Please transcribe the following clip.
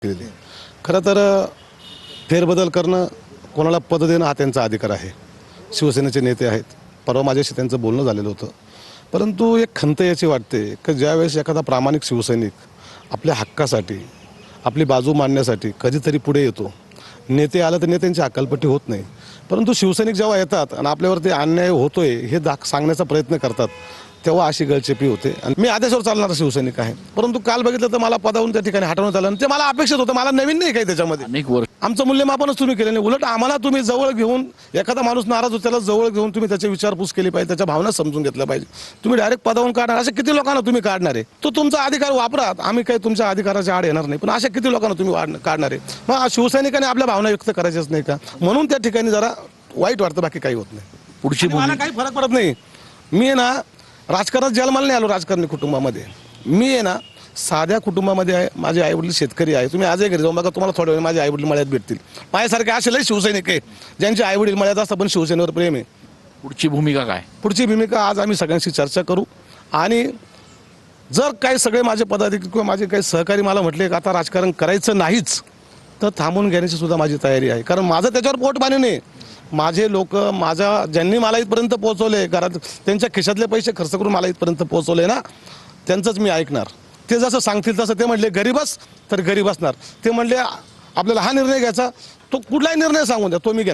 केलेली. खरं तर फेरबदल करणं, कोणाला पद देणं हा त्यांचा अधिकार आहे. शिवसेनेचे नेते आहेत. परवा माझ्याशी त्यांचं बोलणं झालेलं होतं. परंतु एक खंत याची वाटते की ज्यावेळेस एखादा प्रामाणिक शिवसैनिक आपल्या हक्कासाठी, आपली बाजू मांडण्यासाठी कधीतरी पुढे येतो, नेते आलं तर नेत्यांची हकालपट्टी होत नाही. परंतु शिवसैनिक जेव्हा येतात आणि आपल्यावरती अन्याय होतोय हे सांगण्याचा प्रयत्न करतात, तेव्हा अशी गळचेपी होते. आणि मी आदेशावर चालणारा शिवसैनिक आहे. परंतु काल बघितलं तर मला पदावरून त्या ठिकाणी हटवण्यात आलं आणि ते मला अपेक्षित होतं. मला नवीन नाही काही त्याच्यामध्ये. अनेक वर्ष आमचं मूल्यमापनच तुम्ही केलं नाही. उलट आम्हाला तुम्ही जवळ घेऊन, एखादा माणूस नाराज होतो त्याला जवळ घेऊन तुम्ही त्याची विचारपूस केली पाहिजे, त्याच्या भावना समजून घेतल्या पाहिजे. तुम्ही डायरेक्ट पदावरून काढणार, अशा किती लोकांना तुम्ही काढणार आहे? तो तुमचा अधिकार वापरा, आम्ही काही तुमच्या अधिकाराच्या आड येणार नाही. पण अशा किती लोकांना तुम्ही काढणार आहे? मग शिवसैनिकांनी आपल्या भावना व्यक्त करायच्याच नाही का? म्हणून त्या ठिकाणी जरा वाईट वाटतं, बाकी काही होत नाही. पुढची आणि मला काही फरक पडत नाही. मी आहे ना राजकारणात जन्माला नाही आलो राजकारणी कुटुंबामध्ये. मी आहे ना साध्या कुटुंबामध्ये आहे. माझे आईवडील शेतकरी आहे. तुम्ही आजही घरी जाऊन बघा, तुम्हाला थोड्या वेळ माझे आईवडील मळ्यात भेटतील. माझ्यासारखे असे लय शिवसैनिक आहे ज्यांचे आईवडील मळ्यात असतात पण शिवसेनेवर प्रेम आहे. पुढची भूमिका काय? पुढची भूमिका आज आम्ही सगळ्यांशी चर्चा करू. आणि जर काही सगळे माझे पदाधिकारी किंवा माझे काही सहकारी मला म्हटले की आता राजकारण करायचं नाहीच, तर थांबून घेण्याची सुद्धा माझी तयारी आहे. कारण माझं त्याच्यावर पोट पाणी नाही. माझे लोक, ज्यांनी मला इथपर्यंत पोहोचवले, घरात त्यांच्या खिशातले पैसे खर्च करून मला इथपर्यंत पोहोचवले ना, त्यांचंच मी ऐकणार. ते जसं सांगतील तसं. ते म्हटले गरीबच तर गरीब असणार. ते म्हणले आपल्याला हा निर्णय घ्यायचा, तो कुठलाही निर्णय सांगून द्या, तो मी घेणार.